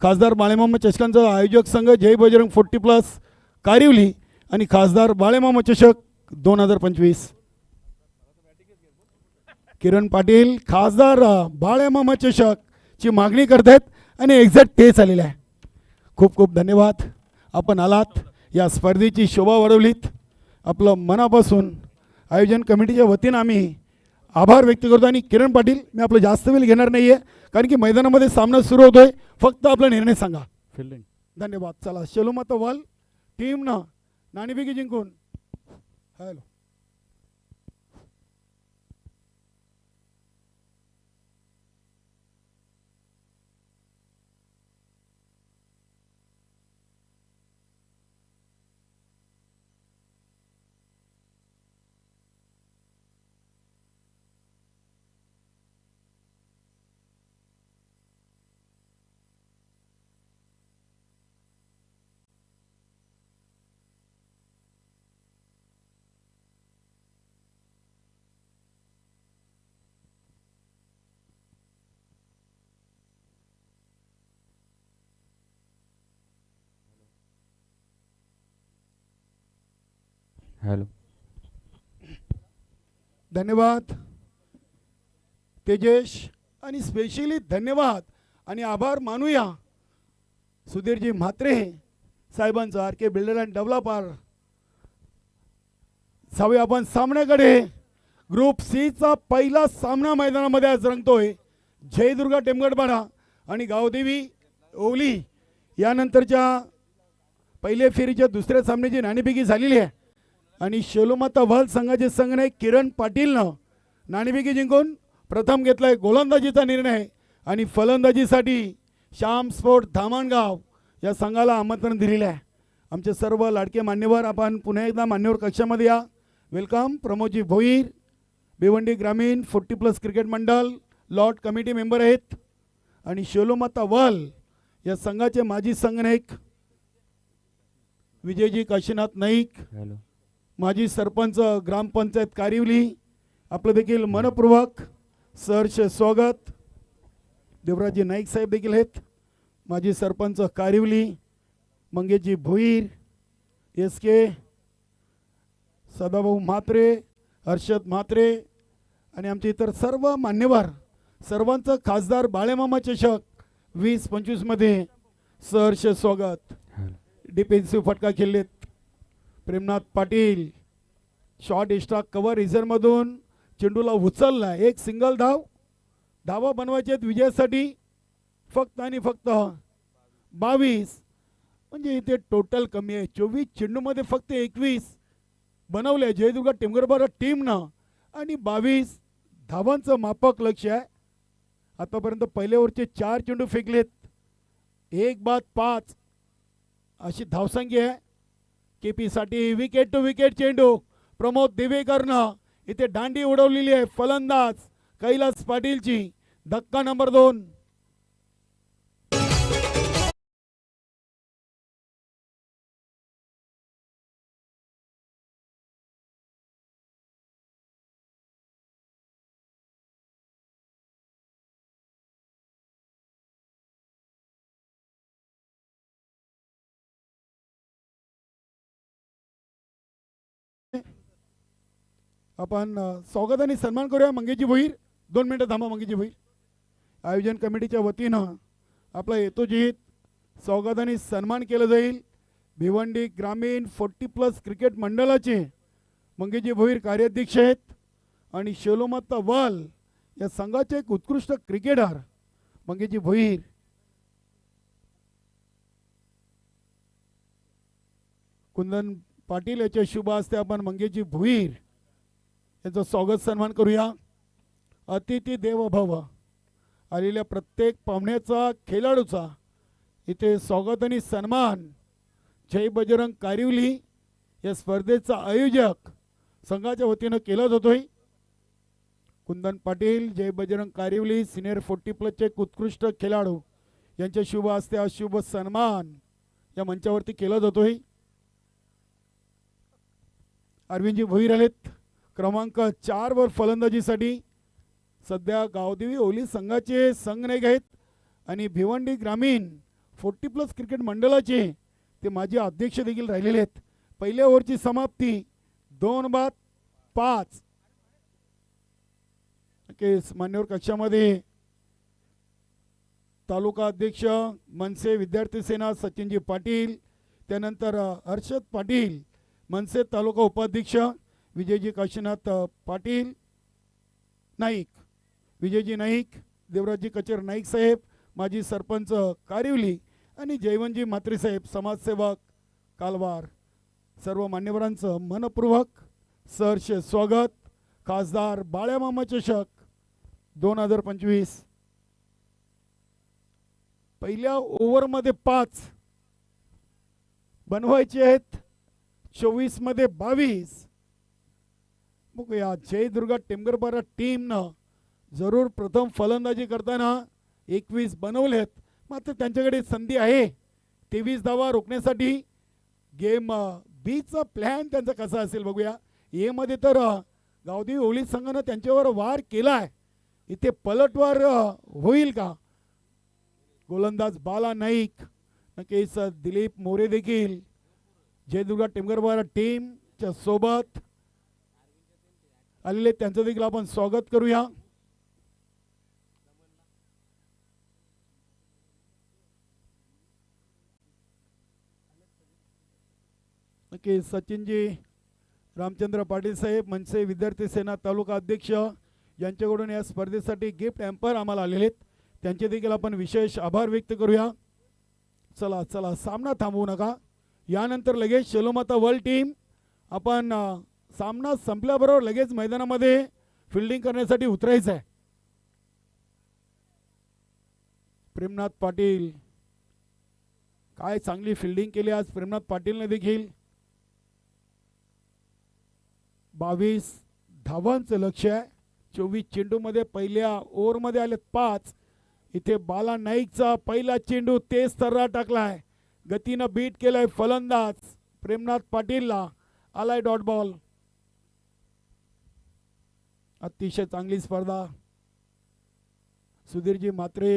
खासदार बाळमामा चषकांचा आयोजक संघ जय बजरंग 40+ कारिवली आणि खासदार बाळमामा चषक 2025. किरण पाटील खासदार बाळमामा चषकची मागणी करतायत आणि एक्झॅक्ट तेच आलेलं आहे. खूप खूप धन्यवाद, आपण आलात, या स्पर्धेची शोभा वाढवलीत. आपलं मनापासून आयोजन कमिटीच्या वतीनं आम्ही आभार व्यक्त करतो. आणि किरण पाटील, मी आपलं जास्त वेळ घेणार नाही आहे कारण की मैदानामध्ये सामना सुरू होतोय. फक्त आपला निर्णय सांगा. फिल्डिंग. धन्यवाद. चला, शेलोमाता वाल टीमनं नाणेफेकी जिंकून हॅलो हॅलो. धन्यवाद तेजेश आणि स्पेशली धन्यवाद आणि आभार मानूया सुधीरजी म्हात्रे साहेबांचं, R K builder and developer. जाऊया आपण सामन्याकडे. ग्रुप सी चा पहिला सामना मैदानामध्ये आज रंगतोय. जयदुर्गा टेमगडपाडा आणि गावदेवी ओवली यानंतरच्या पहिल्या फेरीच्या दुसऱ्या सामन्याची नाणेफेकी झालेली आहे आणि शेलोमाता वाल संघाचे संघनायक किरण पाटीलनं नाणेफेकी जिंकून प्रथम घेतलाय गोलंदाजीचा निर्णय आणि फलंदाजीसाठी श्याम स्पोर्ट धामणगाव या संघाला आमंत्रण दिलेलं आहे. आमचे सर्व लाडके मान्यवर आपण पुन्हा एकदा मान्यवर कक्षामध्ये या. वेलकम. प्रमोदजी भोईर भिवंडी ग्रामीण 40+ क्रिकेट मंडळ लॉट कमिटी मेंबर आहेत आणि शेलोमाता वाल या संघाचे माजी संघनायक विजयजी काशीनाथ नाईक, हॅलो. माजी सरपंच ग्रामपंचायत कारिवली, आपलं देखील मनपूर्वक सहर्ष स्वागत. देवराजी नाईक साहेब देखील आहेत, माजी सरपंच कारिवली, मंगेशजी भोईर, एस के सदाभाऊ म्हात्रे, हर्षद म्हात्रे आणि आमचे इतर सर्व मान्यवर सर्वांचं खासदार बाळेमामा चषक 2025 मध्ये सहर्ष स्वागत. हॅलो. डिफेन्सिव्ह फटका खेळलेत Premnath Patil. Short extra cover रिझर्वमधून चेंडूला उचलला. एक सिंगल धावा बनवायचे आहेत विजयासाठी. फक्त आणि फक्त 22, म्हणजे इथे टोटल कमी आहे. 24 चेंडूमध्ये फक्त 21 बनवले जयदुर्गा टेमगडपाडा टीमनं आणि 22 धावांचं मापक लक्ष आहे. आतापर्यंत पहिल्या ओव्हरचे 4 चेंडू फेकलेत. 1 बाद 5 अशी धावसंख्या आहे. केपीसाठी विकेट टू विकेट चेंडू प्रमोद देवेकरनं इथे दांडी उडवलेली आहे. फलंदाज कैलास पाटीलची. धक्का नंबर 2. आपण स्वागत आणि सन्मान करूया मंगेशजी भोईर. 2 मिनिटं थांबा मंगेशजी भोईर. आयोजन कमिटीच्या वतीनं आपला यथोचित स्वागत आणि सन्मान केलं जाईल. भिवंडी ग्रामीण 40+ क्रिकेट मंडळाचे मंगेशजी भोईर कार्याध्यक्ष आहेत आणि शेलोमाता वाल या संघाचे एक उत्कृष्ट क्रिकेटर मंगेशजी भोईर. कुंदन पाटील याच्या शुभ हस्ते आपण मंगेशजी भोईर यांचं स्वागत सन्मान करूया. अतिथी देव भव. आलेल्या प्रत्येक पाहुण्याचा खेळाडूचा इथे स्वागत आणि सन्मान जय बजरंग कारिवली या स्पर्धेचा आयोजक संघाच्या वतीनं केला जातोय. कुंदन पाटील जय बजरंग कारिवली सिनियर 40+ चे उत्कृष्ट खेळाडू यांच्या शुभ हस्ते हा शुभ सन्मान या मंचावरती केला जातोय. अरविंदजी भोईर आलेत क्रमांक 4 वर फलंदाजीसाठी. सध्या गावदेवी ओली संघाचे संघनायक आहेत आणि भिवंडी ग्रामीण 40+ क्रिकेट मंडळाचे ते माजी अध्यक्ष देखील राहिलेले आहेत. पहिल्या ओव्हरची समाप्ती 2 बाद 5. मान्यवर कक्षामध्ये तालुका अध्यक्ष मनसे विद्यार्थी सेना सचिनजी पाटील, त्यानंतर हर्षद पाटील मनसे तालुका उपाध्यक्ष विजयजी काशीनाथ पाटील नाईक, विजयजी नाईक, देवराजजी कचेर नाईक साहेब माजी सरपंच कारिवली आणि जयवंतजी म्हात्रे साहेब समाजसेवक कालवार. सर्व मान्यवरांचं मनपूर्वक सहर्ष स्वागत. खासदार बाळ्यामामा चषक 2025. पहिल्या ओव्हरमध्ये 5 बनवायचे आहेत. 24 मध्ये 22. बघूया जयदुर्गा टेमगडपाडा टीमनं जरूर प्रथम फलंदाजी करताना 21 बनवलेत. मात्र त्यांच्याकडे संधी आहे 23 धावा रोखण्यासाठी. गेम बीचा प्लॅन त्यांचा कसा असेल बघूया. ए मध्ये तर गावदेवी ओली संघानं त्यांच्यावर वार केलाय. इथे पलटवार होईल का? गोलंदाज बाला नाईक, नक्कीच दिलीप मोरे देखील जयदुर्गा टेमगडपाडा टीम च्या सोबत आलेले त्यांचं देखील आपण स्वागत करूया. नक्की सचिनजी रामचंद्र पाटील साहेब मनसे विद्यार्थी सेना तालुका अध्यक्ष यांच्याकडून या स्पर्धेसाठी गिफ्ट हॅम्पर आम्हाला आलेले आहेत. त्यांचे देखील आपण विशेष आभार व्यक्त करूया. चला चला सामना थांबवू नका. यानंतर लगेच शेलोमाता वर्ल्ड टीम आपण सामना संपल्याबरोबर लगेच मैदानामध्ये फिल्डिंग करण्यासाठी उतरायचं आहे. प्रेमनाथ पाटील काय चांगली फिल्डिंग केली आज प्रेमनाथ पाटीलने देखील. 22 धावांचं लक्ष आहे. 24 चेंडूमध्ये पहिल्या ओव्हरमध्ये आले 5. इथे बाला नाईकचा पहिला चेंडू तेज तर्रा टाकलाय. गतीनं बीट केलाय फलंदाज प्रेमनाथ पाटीलला. आलाय डॉट बॉल. अतिशय चांगली स्पर्धा. Sudhirji Mhatre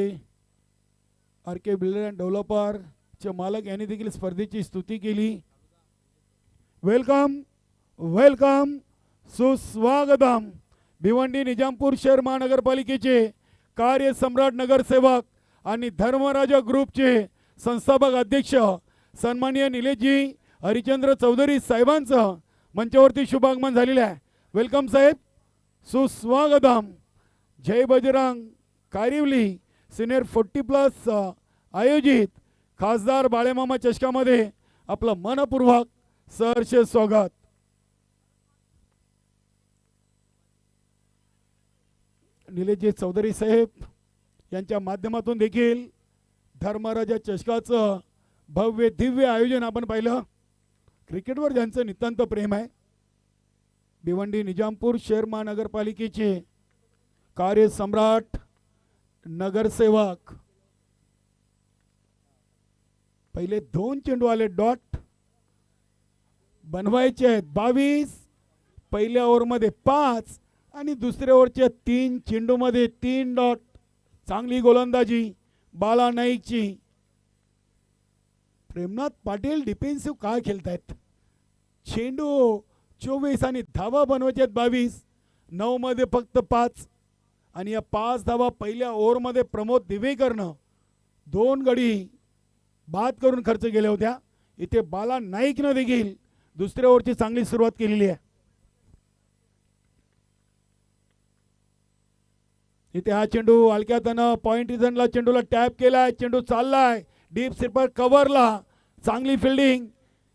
R K builder and developer चे मालक यांनी देखील स्पर्धेची स्तुती केली. वेलकम वेलकम सुस्वागतम. भिवंडी निजामपूर शहर महानगरपालिकेचे कार्यसम्राट नगरसेवक आणि धर्मराजा ग्रुपचे संस्थापक अध्यक्ष सन्माननीय निलेशजी हरिचंद्र चौधरी साहेबांचं मंचावरती शुभागमन झालेलं आहे. वेलकम साहेब, सुस्वागतम. जय बजरंग कारिवली सिनियर 40+ आयोजित खासदार बाळेमामा चषकामध्ये आपलं मनपूर्वक सहर्ष स्वागत. निलेशजी चौधरी साहेब यांच्या माध्यमातून देखील धर्मराजा चषकाचं भव्य दिव्य आयोजन आपण पाहिलं. क्रिकेटवर ज्यांचं नितांत प्रेम आहे, भिवंडी निजामपूर शहर महानगरपालिकेचे कार्यसम्राट नगरसेवक. पहिले 2 चेंडू आले डॉट बनवायचे आहेत. 22 पहिल्या ओव्हरमध्ये 5 आणि दुसऱ्या ओव्हरच्या 3 चेंडूमध्ये 3 डॉट. चांगली गोलंदाजी बाला नाईकची. प्रेमनाथ पाटील डिफेन्सिव्ह काय खेळतायत. चेंडू 24 आणि धावा बनवायचे आहेत 22. 9 मध्ये फक्त 5 आणि या 5 धावा पहिल्या ओव्हरमध्ये प्रमोद दिवेकरनं 2 गडी बाद करून खर्च केल्या होत्या. इथे बाला नाईकनं देखील दुसऱ्या ओव्हरची चांगली सुरुवात केलेली आहे. इथे हा चेंडू हलक्यातनं पॉइंट रिझनला चेंडूला टॅप केलाय. चेंडू चाललाय डीप स्लिपर कव्हरला. चांगली फिल्डिंग.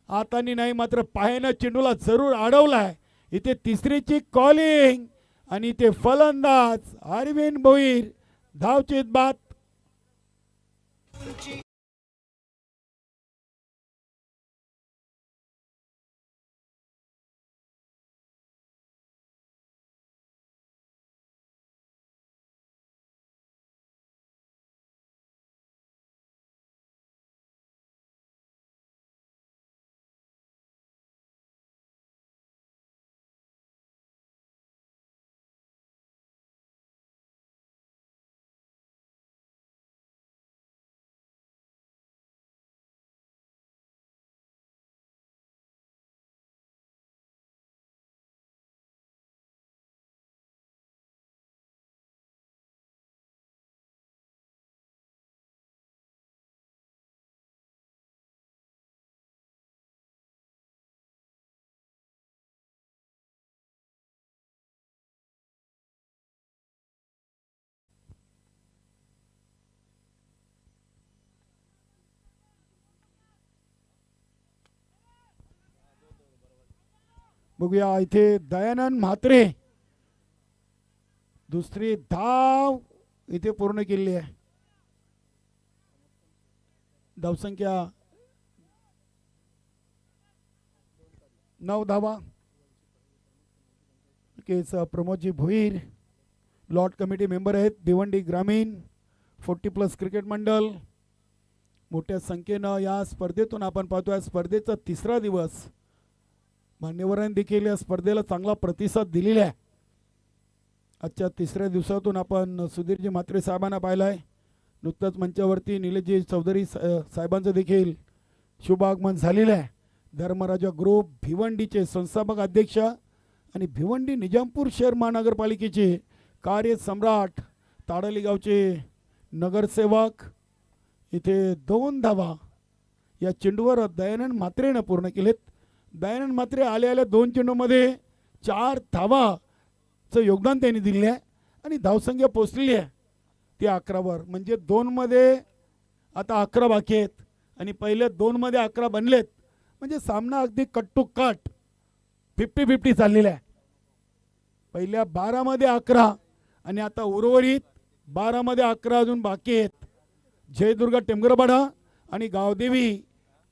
हातानी नाही मात्र पायानं चेंडूला जरूर अडवलाय. इथे तिसरीची कॉलिंग आणि इथे फलंदाज अरविंद भोईर धावचीत बाद. बघूया इथे दयानंद म्हात्रे दुसरी धाव इथे पूर्ण केली आहे. धावसंख्या 9 धावा. Pramod ji Bhoir lot committee member आहेत. भिवंडी ग्रामीण 40+ क्रिकेट मंडळ. मोठ्या संख्येनं या स्पर्धेतून आपण पाहतोय. स्पर्धेचा 3रा दिवस. मान्यवरांनी देखील या स्पर्धेला चांगला प्रतिसाद दिलेला आहे. आजच्या 3ऱ्या दिवसातून आपण सुधीरजी म्हात्रे साहेबांना पाहिलाय. नुकतंच मंचावरती निलेशजी चौधरी साहेबांचं देखील शुभागमन झालेलं आहे. धर्मराजा ग्रुप भिवंडीचे संस्थापक अध्यक्ष आणि भिवंडी निजामपूर शहर महानगरपालिकेचे कार्यसम्राट ताडली गावचे नगरसेवक इथे 2 धावा या चेंडूवर दयानंद म्हात्रेनं पूर्ण केलेत. दयानंद म्हात्रे आल्या 2 चेंडूमध्ये 4 धावाचं योगदान त्यांनी दिले आहे आणि धावसंख्या पोचलेली आहे ती 11वर. म्हणजे 2 मध्ये आता 11 बाकी आहेत आणि पहिल्या 2 मध्ये 11 बनलेत. म्हणजे सामना अगदी कट टू कट 50-50 चाललेला आहे. पहिल्या 12 मध्ये 11 आणि आता उर्वरित 12 मध्ये 11 अजून बाकी आहेत. जयदुर्गा टेमगरपाडा आणि गावदेवी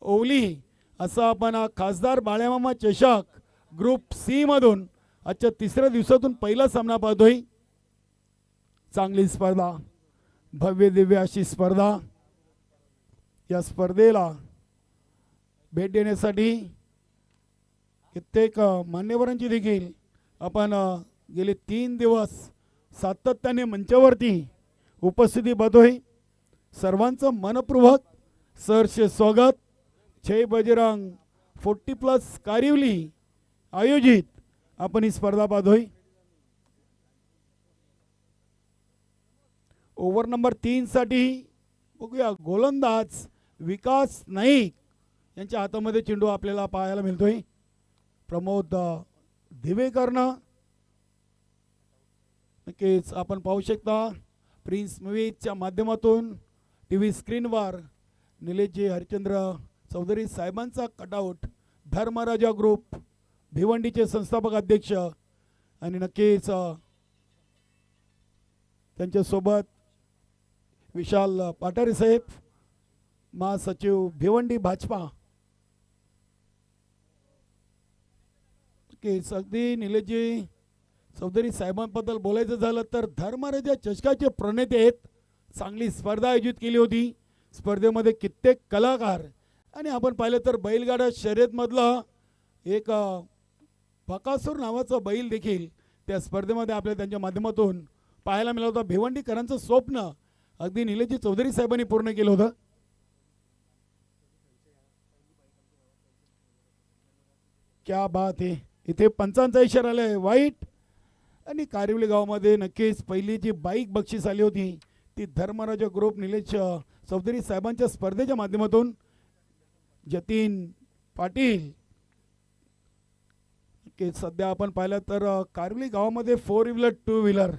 ओवली असा आपण हा खासदार बाळ्यामामा चषक ग्रुप सी मधून आजच्या 3ऱ्या दिवसातून पहिला सामना पाहतोय. चांगली स्पर्धा, भव्य दिव्य अशी स्पर्धा. या स्पर्धेला भेट देण्यासाठी कित्येक मान्यवरांची देखील आपण गेले 3 दिवस सातत्याने मंचावरती उपस्थिती पाहतोय. सर्वांचं मनपूर्वक सहर्ष स्वागत. जय बजरंग 40+ कारिवली आयोजित आपण ही स्पर्धा पाहतोय. ओव्हर नंबर 3 साठी बघूया गोलंदाज विकास नाईक यांच्या हातामध्ये चेंडू आपल्याला पाहायला मिळतोय. प्रमोद दिवेकरनं नक्कीच आपण पाहू शकता प्रिन्स मूवीजच्या माध्यमातून टीव्ही स्क्रीनवर निलेशजी हरिश्चंद्र चौधरी साहेबांचा कटआउट. धर्मराजा ग्रुप भिवंडीचे संस्थापक अध्यक्ष आणि नक्कीच त्यांच्यासोबत विशाल पाटारे साहेब महासचिव भिवंडी भाजपा. नक्कीच अगदी निलेशजी चौधरी साहेबांबद्दल बोलायचं झालं तर धर्मराजा चषकाचे प्रणेते आहेत. चांगली स्पर्धा आयोजित केली होती. स्पर्धेमध्ये कित्येक कलाकार आणि आपण पाहिलं तर बैलगाडा शर्यतमधला एक बकासूर नावाचा बैल देखील त्या स्पर्धेमध्ये आपल्याला त्यांच्या माध्यमातून पाहायला मिळालं होतं. भिवंडीकरांचं स्वप्न अगदी निलेशजी चौधरी साहेबांनी पूर्ण केलं होतं. क्या बात आहे. इथे पंचांचा इशारा आलाय वाईट. आणि कारिवली गावामध्ये नक्कीच पहिली जी बाईक बक्षीस आली होती ती धर्मराजा ग्रुप निलेश चौधरी साहेबांच्या स्पर्धेच्या माध्यमातून जतीन पाटील. सध्या आपण पाहिलं तर कारिवली गावामध्ये 4 व्हीलर 2 व्हीलर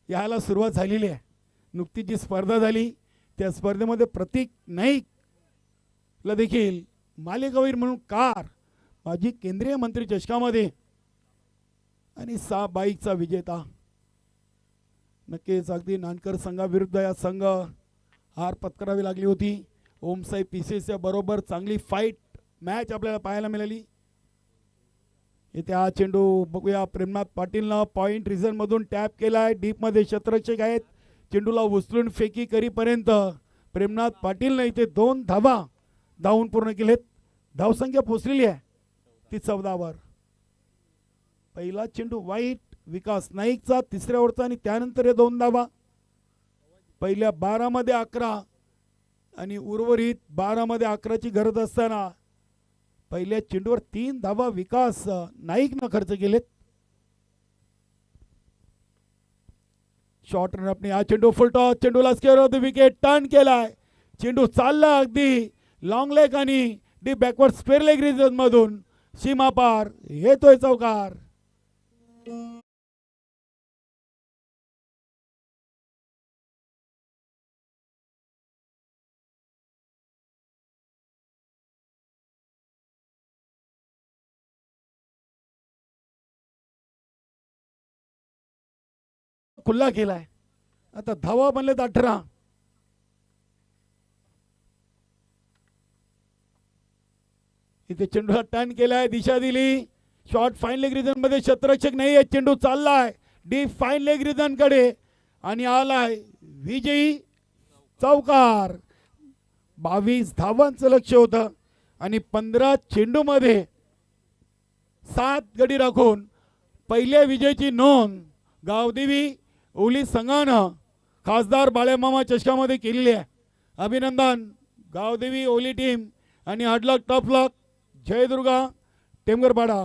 याला सुरुवात झालेली आहे. नुकतीच जी स्पर्धा झाली त्या स्पर्धेमध्ये प्रतीक नाईकला देखील मालेगावीर म्हणून कार माजी केंद्रीय मंत्री चषकामध्ये आणि 6 बाईकचा विजेता. नक्कीच अगदी नानकर संघाविरुद्ध या संघ हार पत्करावी लागली होती. ओमसाई पीसीएसच्या बरोबर चांगली फाईट मॅच आपल्याला पाहायला मिळाली. इथे हा चेंडू बघूया प्रेमनाथ पाटीलनं पॉइंट रिझनमधून टॅप केलाय. डीपमध्ये क्षेत्ररक्षक आहेत. चेंडूला उचलून फेकी करीपर्यंत प्रेमनाथ पाटीलनं इथे 2 धावा धावून पूर्ण केलेत. धावसंख्या पोचलेली आहे ती 14वर. पहिला चेंडू वाईट विकास नाईकचा 3ऱ्या ओव्हरचा आणि त्यानंतर हे 2 धावा. पहिल्या 12 मध्ये 11 आणि उर्वरित 12 मध्ये 11ची गरज असताना पहिल्या चेंडूवर 3 धावा विकास नाईकनं खर्च केलेत. शॉर्ट रनअपने हा चेंडू फुलटॉस. चेंडूला square off the wicket turn केलाय. चेंडू चालला अगदी लॉंग लेग आणि deep backward square leg region मधून सीमा पार येतोय चौकार. खुल्ला केलाय. आता धावा बनलेत 18. इथे चेंडूला टर्न केलाय. दिशा दिली. शॉर्ट फाईन लेग रिजन मध्ये क्षेत्ररक्षक नाही आहे. चेंडू चाललाय डीप फाईन लेग रिजन कडे आणि आलाय विजयी चौकार. 22 धावांचं लक्ष होतं आणि 15 चेंडू मध्ये 7 गडी राखून पहिल्या विजयाची नोंद गावदेवी ओली संघानं खासदार बाळ्यामामा चषकामध्ये केलेली आहे. अभिनंदन गावदेवी ओली टीम आणि हार्ड लक टफ लक. जयदुर्गा टेमगरपाडा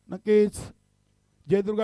नक्कीच जयदुर्गा